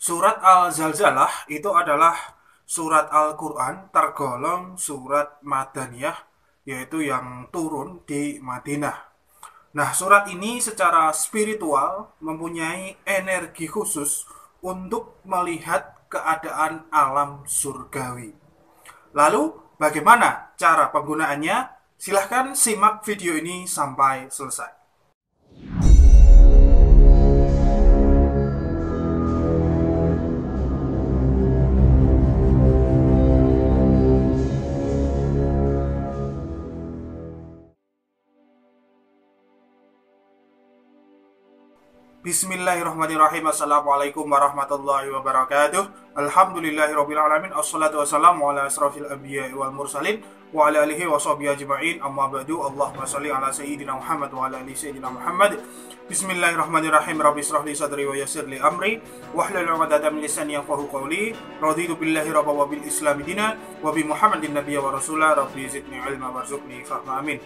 Surat Al-Zalzalah itu adalah surat Al-Quran tergolong surat Madaniyah, yaitu yang turun di Madinah. Nah, surat ini secara spiritual mempunyai energi khusus untuk melihat keadaan alam surgawi. Lalu, bagaimana cara penggunaannya? Silahkan simak video ini sampai selesai. Bismillahirrahmanirrahim. Assalamualaikum warahmatullahi wabarakatuh. Alhamdulillahirrabbilalamin. Assalatu wassalamu ala asrafil anbiya wal mursalin wa ala alihi wa sahbihi ajma'in. Amma ba'du. Allahumma salli ala sayyidina Muhammad wa ala ali sayyidina Muhammad. Bismillahirrahmanirrahim. Rabbi israh li sadri wa yassir li amri wahlul 'uqdatam min lisani yafqahu qawli. Raditu billahi rabban wa bil islami dinan wa bi Muhammadin nabiyya wa rasula. Rabbi zidni ilma warzuqni fahma. Amin.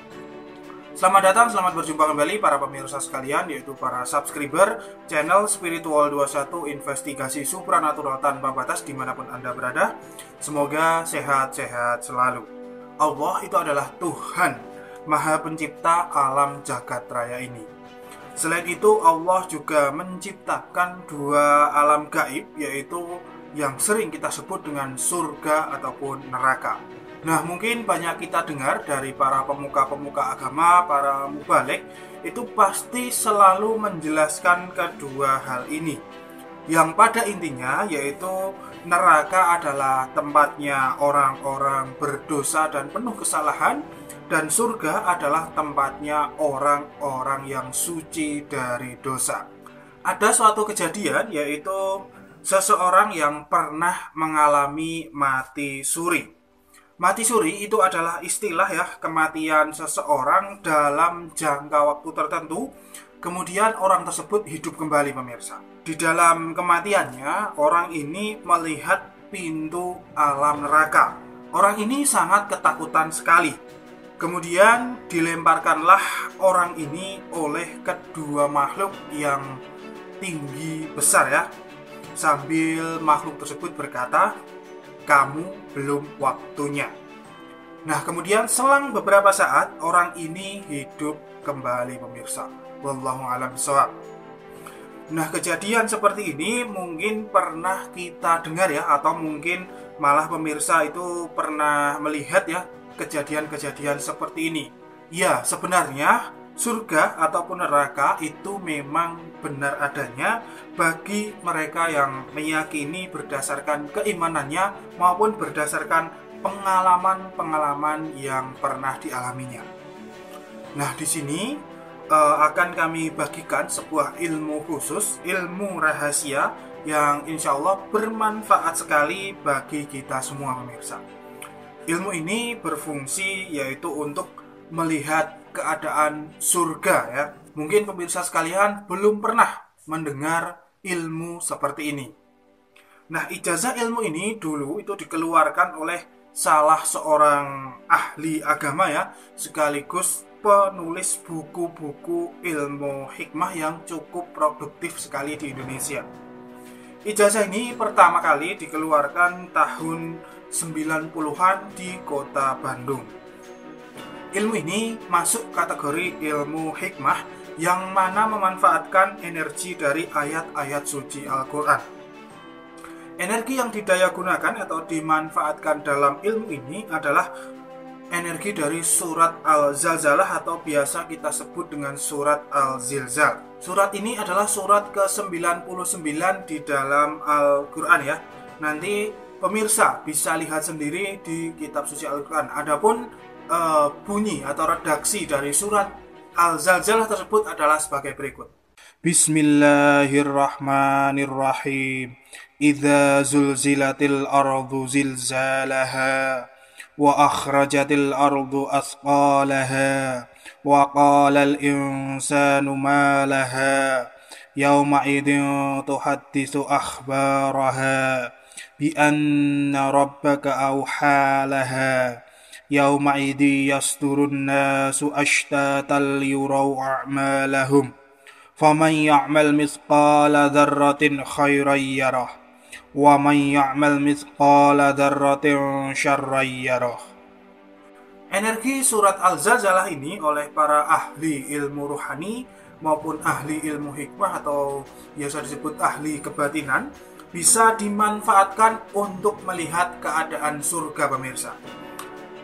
Selamat datang, selamat berjumpa kembali para pemirsa sekalian, yaitu para subscriber channel Spiritual 21 Investigasi Supranatural Tanpa Batas dimanapun Anda berada. Semoga sehat-sehat selalu. Allah itu adalah Tuhan, Maha Pencipta alam jagat raya ini. Selain itu, Allah juga menciptakan dua alam gaib, yaitu yang sering kita sebut dengan surga ataupun neraka. Nah, mungkin banyak kita dengar dari para pemuka-pemuka agama, para mubalik, itu pasti selalu menjelaskan kedua hal ini. Yang pada intinya yaitu neraka adalah tempatnya orang-orang berdosa dan penuh kesalahan, dan surga adalah tempatnya orang-orang yang suci dari dosa. Ada suatu kejadian, yaitu seseorang yang pernah mengalami mati suri. Mati suri itu adalah istilah kematian seseorang dalam jangka waktu tertentu, kemudian orang tersebut hidup kembali, pemirsa. Di dalam kematiannya, orang ini melihat pintu alam neraka. Orang ini sangat ketakutan sekali. Kemudian dilemparkanlah orang ini oleh kedua makhluk yang tinggi besar sambil makhluk tersebut berkata, "Kamu belum waktunya." Nah, kemudian selang beberapa saat orang ini hidup kembali, pemirsa. Wallahu a'lam bishawab. Nah, kejadian seperti ini mungkin pernah kita dengar atau mungkin malah pemirsa itu pernah melihat kejadian-kejadian seperti ini. Ya, sebenarnya surga ataupun neraka itu memang benar adanya bagi mereka yang meyakini berdasarkan keimanannya maupun berdasarkan pengalaman-pengalaman yang pernah dialaminya. Nah, di sini akan kami bagikan sebuah ilmu khusus, ilmu rahasia yang insya Allah bermanfaat sekali bagi kita semua, pemirsa. Ilmu ini berfungsi yaitu untuk melihat keadaan surga Mungkin pemirsa sekalian belum pernah mendengar ilmu seperti ini. Nah, ijazah ilmu ini dulu itu dikeluarkan oleh salah seorang ahli agama sekaligus penulis buku-buku ilmu hikmah yang cukup produktif sekali di Indonesia. Ijazah ini pertama kali dikeluarkan tahun 90-an di kota Bandung. Ilmu ini masuk kategori ilmu hikmah yang mana memanfaatkan energi dari ayat-ayat suci Al-Quran. Energi yang didayagunakan atau dimanfaatkan dalam ilmu ini adalah energi dari surat Al-Zalzalah atau biasa kita sebut dengan surat Al-Zilzal. Surat ini adalah surat ke-99 di dalam Al-Quran Nanti pemirsa bisa lihat sendiri di kitab suci Al-Quran. Adapun bunyi atau redaksi dari surat Al-Zalzalah tersebut adalah sebagai berikut. Bismillahirrahmanirrahim. Idza zulzilatil ardu zilzalaha wa akhrajatil ardu athqalaha wa qala al insanu ma laha yawma idzin tuhadditsu akhbaraha bi anna rabbaka awha laha yauma idzi yasdurun nasu ashtatan liyuraw a'malahum faman ya'mal mithqala dzarratin khairan yarah wa may ya'mal mithqala dzarratin syarran yarah. Energi surat Al-Zalzalah ini oleh para ahli ilmu ruhani maupun ahli ilmu hikmah atau biasa disebut ahli kebatinan bisa dimanfaatkan untuk melihat keadaan surga, pemirsa.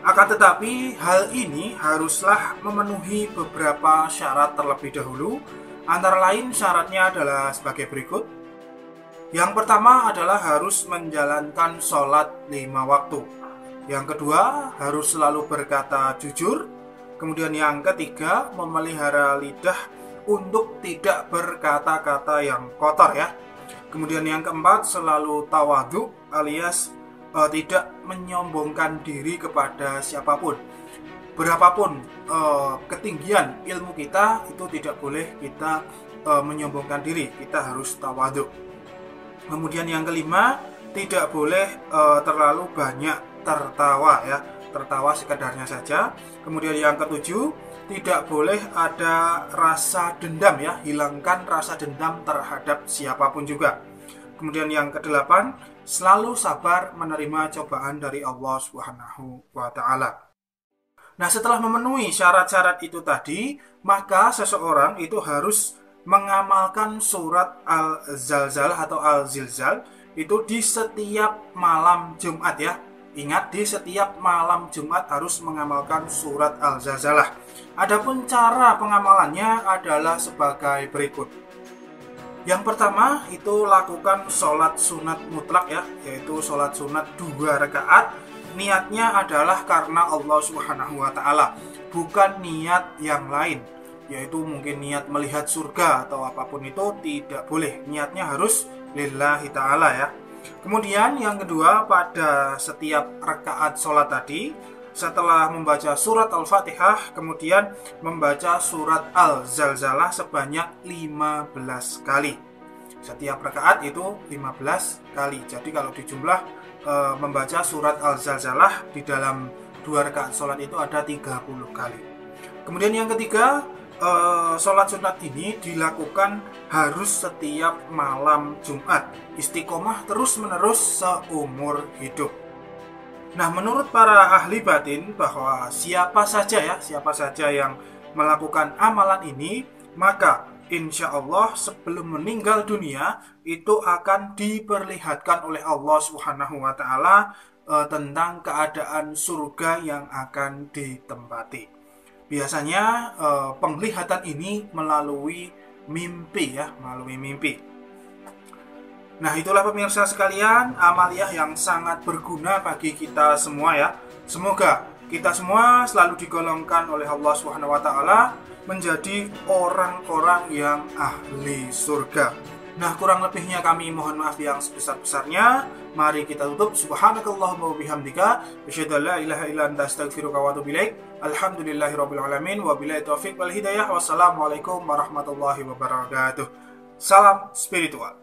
Akan tetapi hal ini haruslah memenuhi beberapa syarat terlebih dahulu. Antara lain syaratnya adalah sebagai berikut. Yang pertama adalah harus menjalankan sholat 5 waktu. Yang kedua, harus selalu berkata jujur. Kemudian yang ketiga, memelihara lidah untuk tidak berkata-kata yang kotor ya. Kemudian yang keempat, selalu tawadhu alias tidak menyombongkan diri kepada siapapun. Berapapun ketinggian ilmu kita, itu tidak boleh kita menyombongkan diri, kita harus tawadhu. Kemudian yang kelima, tidak boleh terlalu banyak tertawa ya, tertawa sekedarnya saja. Kemudian yang ketujuh, tidak boleh ada rasa dendam ya, hilangkan rasa dendam terhadap siapapun juga. Kemudian yang kedelapan, selalu sabar menerima cobaan dari Allah Subhanahu wa Ta'ala. Nah, setelah memenuhi syarat-syarat itu tadi, maka seseorang itu harus mengamalkan surat Al-Zalzalah atau Al-Zilzal itu di setiap malam Jumat ya. Ingat, di setiap malam Jumat harus mengamalkan surat Al-Zalzalah. Adapun cara pengamalannya adalah sebagai berikut. Yang pertama itu lakukan sholat sunat mutlak ya, yaitu sholat sunat 2 rakaat. Niatnya adalah karena Allah Subhanahu wa Ta'ala, bukan niat yang lain, yaitu mungkin niat melihat surga atau apapun itu tidak boleh. Niatnya harus lillahi ta'ala ya. Kemudian yang kedua, pada setiap rakaat sholat tadi, setelah membaca surat Al-Fatihah, kemudian membaca surat Al-Zalzalah sebanyak 15 kali. Setiap rakaat itu 15 kali. Jadi kalau dijumlah membaca surat Al-Zalzalah di dalam 2 rakaat sholat itu ada 30 kali. Kemudian yang ketiga, sholat sunat ini dilakukan harus setiap malam Jumat, istiqomah terus-menerus seumur hidup. Nah, menurut para ahli batin bahwa siapa saja yang melakukan amalan ini, maka insya Allah sebelum meninggal dunia itu akan diperlihatkan oleh Allah Subhanahu wa Ta'ala tentang keadaan surga yang akan ditempati. Biasanya penglihatan ini melalui mimpi ya, melalui mimpi. Nah, itulah pemirsa sekalian, amaliyah yang sangat berguna bagi kita semua ya. Semoga kita semua selalu digolongkan oleh Allah Subhanahu wa Ta'ala menjadi orang-orang yang ahli surga. Nah, kurang lebihnya kami mohon maaf yang sebesar-besarnya. Mari kita tutup. Subhanakallahumma wa bihamdika, asyhadu an la ilaha illa anta, astaghfiruka wa atubu ilaik. Alhamdulillahirabbil alamin, wa billahi taufiq wal hidayah. Wassalamualaikum warahmatullahi wabarakatuh. Salam spiritual.